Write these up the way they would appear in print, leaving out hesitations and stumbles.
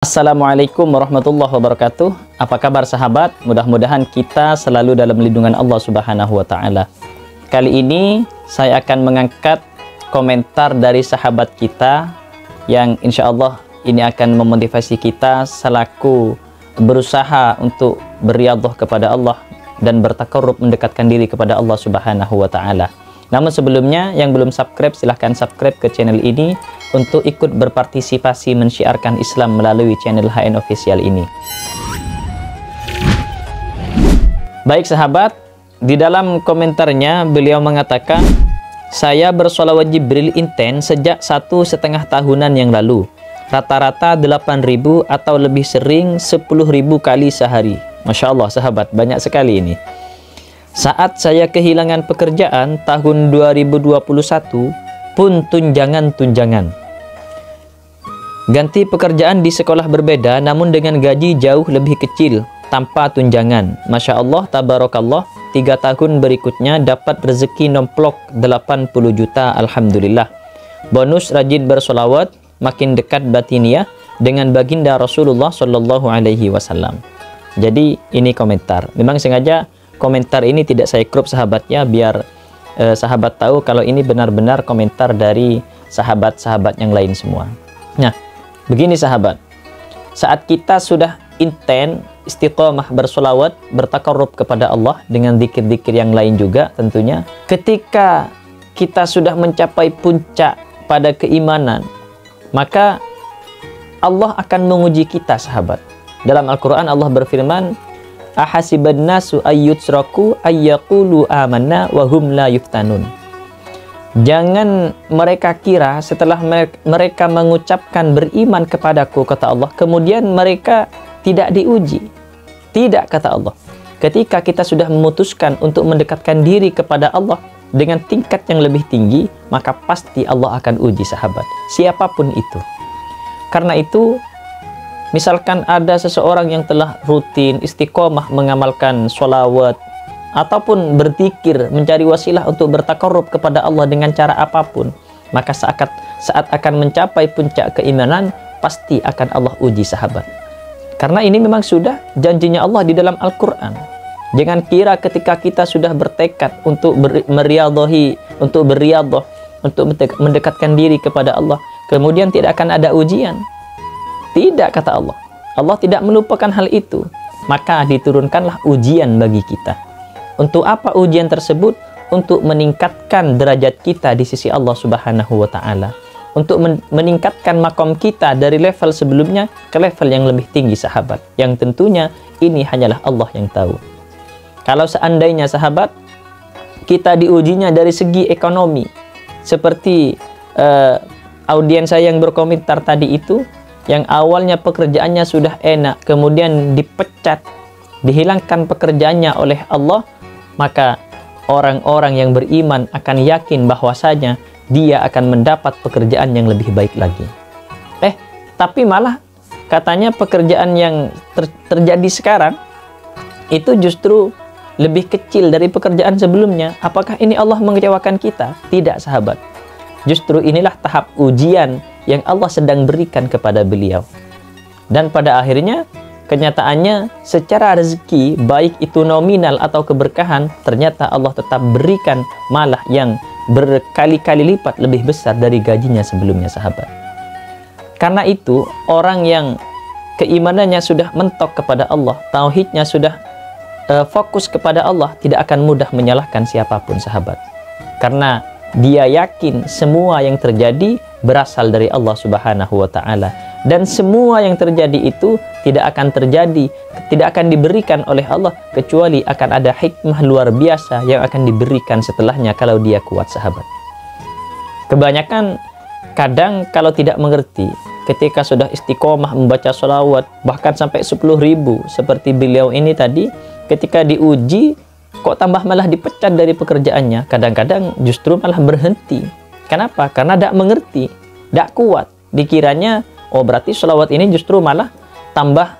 Assalamualaikum warahmatullahi wabarakatuh. Apa kabar sahabat? Mudah-mudahan kita selalu dalam lindungan Allah Subhanahu wa Ta'ala. Kali ini saya akan mengangkat komentar dari sahabat kita yang insya Allah ini akan memotivasi kita selaku berusaha untuk beriadah kepada Allah dan bertakarrub mendekatkan diri kepada Allah Subhanahu wa Ta'ala. Namun sebelumnya, yang belum subscribe silahkan subscribe ke channel ini untuk ikut berpartisipasi mensyiarkan Islam melalui channel HN Official ini. Baik sahabat, di dalam komentarnya beliau mengatakan, saya bersolawat Jibril intens sejak 1,5 tahunan yang lalu. Rata-rata 8.000 atau lebih sering 10.000 kali sehari. Masya Allah sahabat, banyak sekali ini. Saat saya kehilangan pekerjaan tahun 2021 pun tunjangan-tunjangan. Ganti pekerjaan di sekolah berbeda namun dengan gaji jauh lebih kecil tanpa tunjangan. Masya Allah, tabarakallah, 3 tahun berikutnya dapat rezeki nomplok 80 juta, alhamdulillah. Bonus rajin bersolawat, makin dekat batiniah dengan baginda Rasulullah Shallallahu Alaihi Wasallam. Jadi ini komentar. Memang sengaja komentar ini tidak saya crop sahabatnya biar sahabat tahu kalau ini benar-benar komentar dari sahabat-sahabat yang lain semua. Nah, begini sahabat, saat kita sudah inten istiqomah bersolawat, bertakarrub kepada Allah dengan zikir-zikir yang lain juga tentunya, ketika kita sudah mencapai puncak pada keimanan, maka Allah akan menguji kita sahabat. Dalam Al-Quran Allah berfirman, ahasiban nasu ayyutsraku ayyaqulu amanna wa hum la yuftanun. Jangan mereka kira setelah mereka mengucapkan beriman kepadaku, kata Allah, kemudian mereka tidak diuji. Tidak, kata Allah. Ketika kita sudah memutuskan untuk mendekatkan diri kepada Allah dengan tingkat yang lebih tinggi, maka pasti Allah akan uji sahabat, siapapun itu. Karena itu, misalkan ada seseorang yang telah rutin istiqomah mengamalkan sholawat ataupun berzikir, mencari wasilah untuk bertakarrub kepada Allah dengan cara apapun, maka saat akan mencapai puncak keimanan pasti akan Allah uji sahabat. Karena ini memang sudah janjinya Allah di dalam Al-Quran. Jangan kira ketika kita sudah bertekad untuk meriadahi, untuk beriadah, untuk mendekatkan diri kepada Allah, kemudian tidak akan ada ujian. Tidak, kata Allah. Allah tidak melupakan hal itu. Maka diturunkanlah ujian bagi kita. Untuk apa ujian tersebut? Untuk meningkatkan derajat kita di sisi Allah Subhanahu wa Ta'ala. Untuk meningkatkan makom kita dari level sebelumnya ke level yang lebih tinggi sahabat. Yang tentunya ini hanyalah Allah yang tahu. Kalau seandainya sahabat, kita diujinya dari segi ekonomi. Seperti audiens saya yang berkomentar tadi itu, yang awalnya pekerjaannya sudah enak, kemudian dipecat, dihilangkan pekerjaannya oleh Allah, maka orang-orang yang beriman akan yakin bahwasanya dia akan mendapat pekerjaan yang lebih baik lagi. Tapi malah katanya pekerjaan yang terjadi sekarang itu justru lebih kecil dari pekerjaan sebelumnya. Apakah ini Allah mengecewakan kita? Tidak sahabat. Justru inilah tahap ujian yang Allah sedang berikan kepada beliau. Dan pada akhirnya, kenyataannya secara rezeki, baik itu nominal atau keberkahan, ternyata Allah tetap berikan malah yang berkali-kali lipat lebih besar dari gajinya sebelumnya sahabat. Karena itu, orang yang keimanannya sudah mentok kepada Allah, tauhidnya sudah fokus kepada Allah, tidak akan mudah menyalahkan siapapun sahabat. Karena dia yakin semua yang terjadi berasal dari Allah Subhanahu wa Ta'ala. Dan semua yang terjadi itu tidak akan terjadi, tidak akan diberikan oleh Allah, kecuali akan ada hikmah luar biasa yang akan diberikan setelahnya kalau dia kuat sahabat. Kebanyakan kadang kalau tidak mengerti, ketika sudah istiqomah membaca sholawat, bahkan sampai 10.000, seperti beliau ini tadi, ketika diuji, kok tambah malah dipecat dari pekerjaannya, kadang-kadang justru malah berhenti. Kenapa? Karena tidak mengerti, tidak kuat. Dikiranya, oh berarti sholawat ini justru malah tambah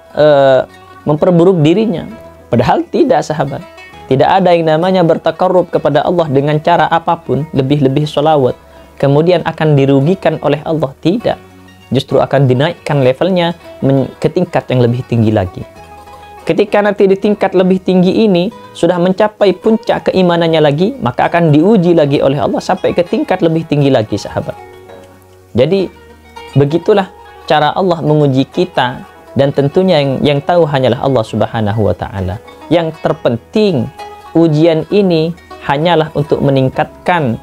memperburuk dirinya. Padahal tidak sahabat. Tidak ada yang namanya bertakarrub kepada Allah dengan cara apapun, lebih-lebih sholawat, kemudian akan dirugikan oleh Allah. Tidak. justru akan dinaikkan levelnya ke tingkat yang lebih tinggi lagi. Ketika nanti di tingkat lebih tinggi ini sudah mencapai puncak keimanannya lagi, maka akan diuji lagi oleh Allah sampai ke tingkat lebih tinggi lagi, sahabat. Jadi begitulah cara Allah menguji kita, dan tentunya yang tahu hanyalah Allah Subhanahu wa taala. Yang terpenting ujian ini hanyalah untuk meningkatkan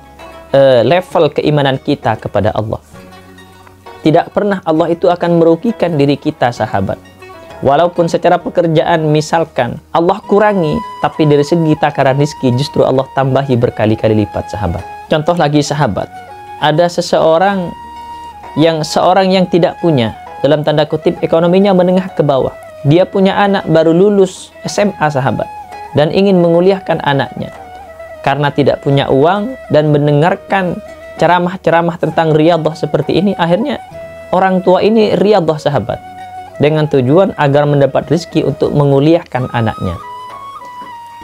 level keimanan kita kepada Allah. Tidak pernah Allah itu akan merugikan diri kita, sahabat. Walaupun secara pekerjaan misalkan Allah kurangi, tapi dari segi takaran rezeki justru Allah tambahi berkali-kali lipat, sahabat. Contoh lagi, sahabat, ada seorang yang tidak punya, dalam tanda kutip, ekonominya menengah ke bawah. Dia punya anak baru lulus SMA, sahabat, dan ingin menguliahkan anaknya. Karena tidak punya uang dan mendengarkan ceramah-ceramah tentang riyadhah seperti ini, akhirnya orang tua ini riyadhah, sahabat, dengan tujuan agar mendapat rezeki untuk menguliahkan anaknya.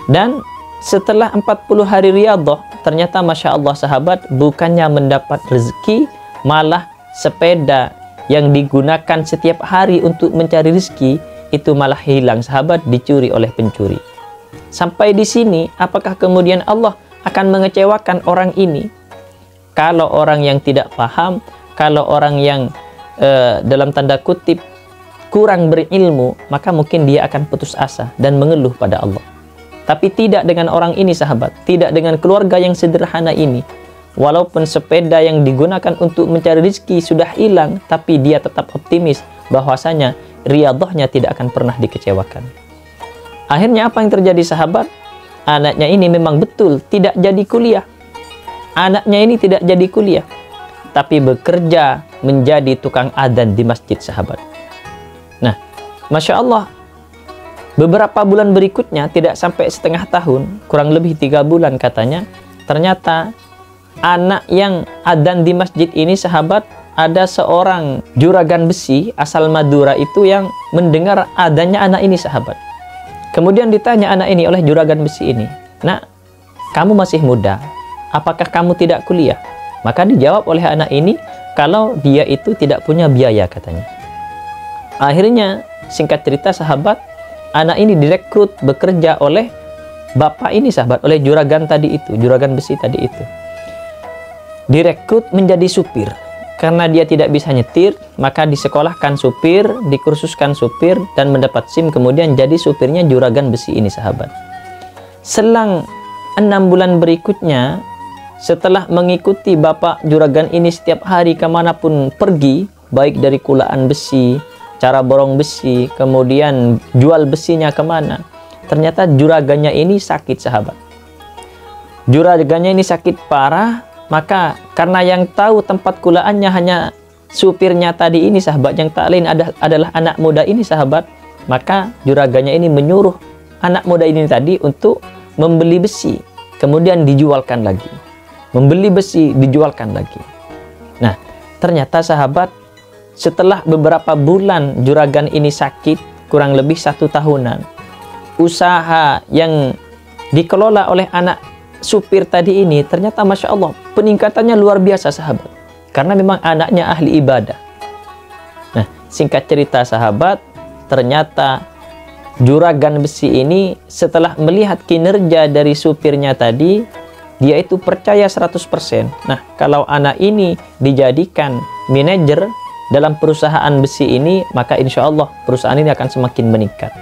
Dan setelah 40 hari riyadhah, ternyata Masya Allah, sahabat, bukannya mendapat rezeki, malah sepeda yang digunakan setiap hari untuk mencari rezeki itu malah hilang, sahabat, dicuri oleh pencuri. Sampai di sini, apakah kemudian Allah akan mengecewakan orang ini? Kalau orang yang tidak paham, kalau orang yang dalam tanda kutip kurang berilmu, maka mungkin dia akan putus asa dan mengeluh pada Allah. Tapi tidak dengan orang ini, sahabat, tidak dengan keluarga yang sederhana ini. Walaupun sepeda yang digunakan untuk mencari rezeki sudah hilang, tapi dia tetap optimis bahwasanya riyadhahnya tidak akan pernah dikecewakan. Akhirnya apa yang terjadi, sahabat? Anaknya ini memang betul tidak jadi kuliah. Anaknya ini tidak jadi kuliah, tapi bekerja menjadi tukang adzan di masjid, sahabat. Nah, Masya Allah, beberapa bulan berikutnya, tidak sampai setengah tahun, kurang lebih 3 bulan katanya, ternyata anak yang adzan di masjid ini, sahabat, ada seorang juragan besi asal Madura itu yang mendengar adzannya anak ini, sahabat. Kemudian ditanya anak ini oleh juragan besi ini, "Nak, kamu masih muda, apakah kamu tidak kuliah?" Maka dijawab oleh anak ini kalau dia itu tidak punya biaya, katanya. Akhirnya, singkat cerita, sahabat, anak ini direkrut bekerja oleh bapak ini, sahabat, oleh juragan tadi itu, juragan besi tadi itu. Direkrut menjadi supir. Karena dia tidak bisa nyetir, maka disekolahkan supir, dikursuskan supir, dan mendapat SIM, kemudian jadi supirnya juragan besi ini, sahabat. Selang 6 bulan berikutnya, setelah mengikuti bapak juragan ini setiap hari kemanapun pergi, baik dari kulaan besi, cara borong besi, kemudian jual besinya kemana, ternyata juragannya ini sakit, sahabat. Juragannya ini sakit parah. Maka karena yang tahu tempat kulaannya hanya supirnya tadi ini, sahabat, yang tak lain adalah anak muda ini, sahabat, maka juragannya ini menyuruh anak muda ini tadi untuk membeli besi, kemudian dijualkan lagi. Membeli besi, dijualkan lagi. Nah, ternyata, sahabat, setelah beberapa bulan juragan ini sakit, kurang lebih 1 tahunan, usaha yang dikelola oleh anak supir tadi ini, ternyata Masya Allah, peningkatannya luar biasa, sahabat. Karena memang anaknya ahli ibadah. Nah, singkat cerita, sahabat, ternyata juragan besi ini setelah melihat kinerja dari supirnya tadi, dia itu percaya 100%. Nah, kalau anak ini dijadikan manajer dalam perusahaan besi ini, maka insya Allah perusahaan ini akan semakin meningkat.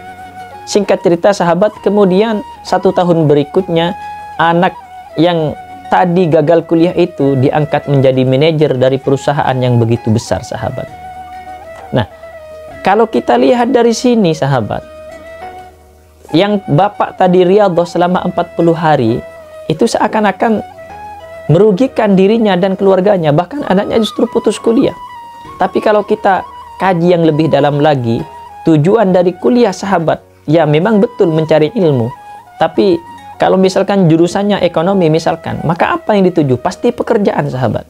Singkat cerita, sahabat, kemudian 1 tahun berikutnya, anak yang tadi gagal kuliah itu diangkat menjadi manajer dari perusahaan yang begitu besar, sahabat. Nah, kalau kita lihat dari sini, sahabat, yang bapak tadi riyadhah selama 40 hari, itu seakan-akan merugikan dirinya dan keluarganya, bahkan anaknya justru putus kuliah. Tapi kalau kita kaji yang lebih dalam lagi, tujuan dari kuliah, sahabat, ya memang betul mencari ilmu, tapi kalau misalkan jurusannya ekonomi misalkan, maka apa yang dituju? Pasti pekerjaan, sahabat.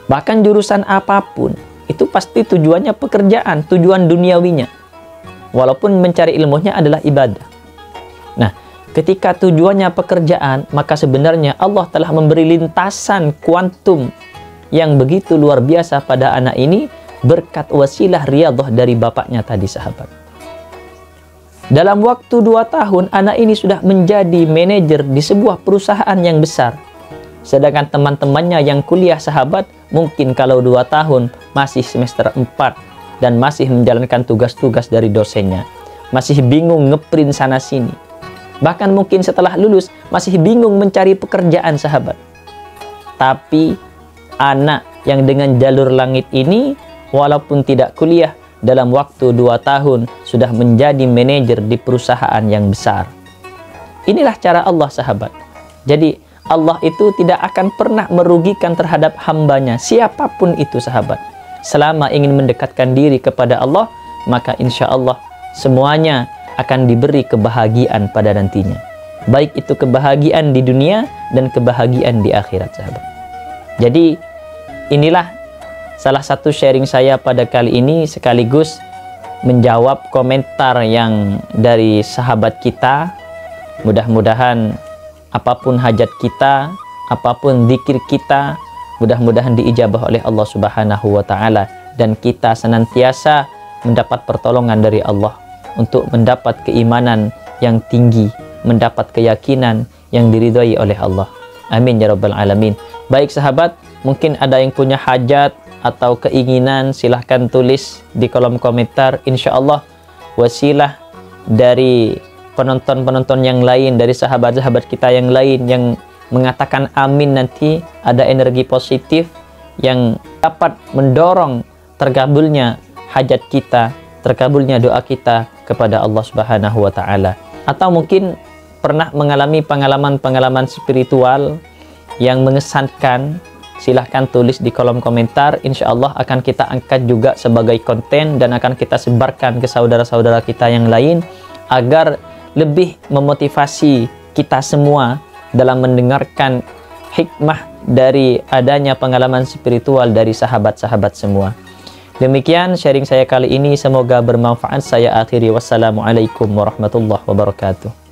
Bahkan jurusan apapun, itu pasti tujuannya pekerjaan, tujuan duniawinya. Walaupun mencari ilmunya adalah ibadah. Nah, ketika tujuannya pekerjaan, maka sebenarnya Allah telah memberi lintasan kuantum yang begitu luar biasa pada anak ini, berkat wasilah riyadhah dari bapaknya tadi, sahabat. Dalam waktu 2 tahun, anak ini sudah menjadi manajer di sebuah perusahaan yang besar. Sedangkan teman-temannya yang kuliah, sahabat, mungkin kalau 2 tahun masih semester 4 dan masih menjalankan tugas-tugas dari dosennya. Masih bingung ngeprint sana-sini. Bahkan mungkin setelah lulus masih bingung mencari pekerjaan, sahabat. Tapi anak yang dengan jalur langit ini, walaupun tidak kuliah, dalam waktu 2 tahun sudah menjadi manajer di perusahaan yang besar. Inilah cara Allah, sahabat. Jadi Allah itu tidak akan pernah merugikan terhadap hambanya, siapapun itu, sahabat. Selama ingin mendekatkan diri kepada Allah, maka insya Allah semuanya akan diberi kebahagiaan pada nantinya. Baik itu kebahagiaan di dunia dan kebahagiaan di akhirat, sahabat. Jadi inilah salah satu sharing saya pada kali ini, sekaligus menjawab komentar yang dari sahabat kita. Mudah-mudahan apapun hajat kita, apapun zikir kita, mudah-mudahan diijabah oleh Allah Subhanahu wa Ta'ala, dan kita senantiasa mendapat pertolongan dari Allah untuk mendapat keimanan yang tinggi, mendapat keyakinan yang diridhai oleh Allah. Amin ya rabbal alamin. Baik, sahabat, mungkin ada yang punya hajat atau keinginan, silahkan tulis di kolom komentar. Insya Allah wasilah dari penonton-penonton yang lain, dari sahabat-sahabat kita yang lain yang mengatakan amin, nanti ada energi positif yang dapat mendorong terkabulnya hajat kita, terkabulnya doa kita kepada Allah Subhanahu wa Ta'ala. Atau mungkin pernah mengalami pengalaman-pengalaman spiritual yang mengesankan, silahkan tulis di kolom komentar. Insya Allah akan kita angkat juga sebagai konten dan akan kita sebarkan ke saudara-saudara kita yang lain, agar lebih memotivasi kita semua dalam mendengarkan hikmah dari adanya pengalaman spiritual dari sahabat-sahabat semua. Demikian sharing saya kali ini, semoga bermanfaat. Saya akhiri, wassalamualaikum warahmatullahi wabarakatuh.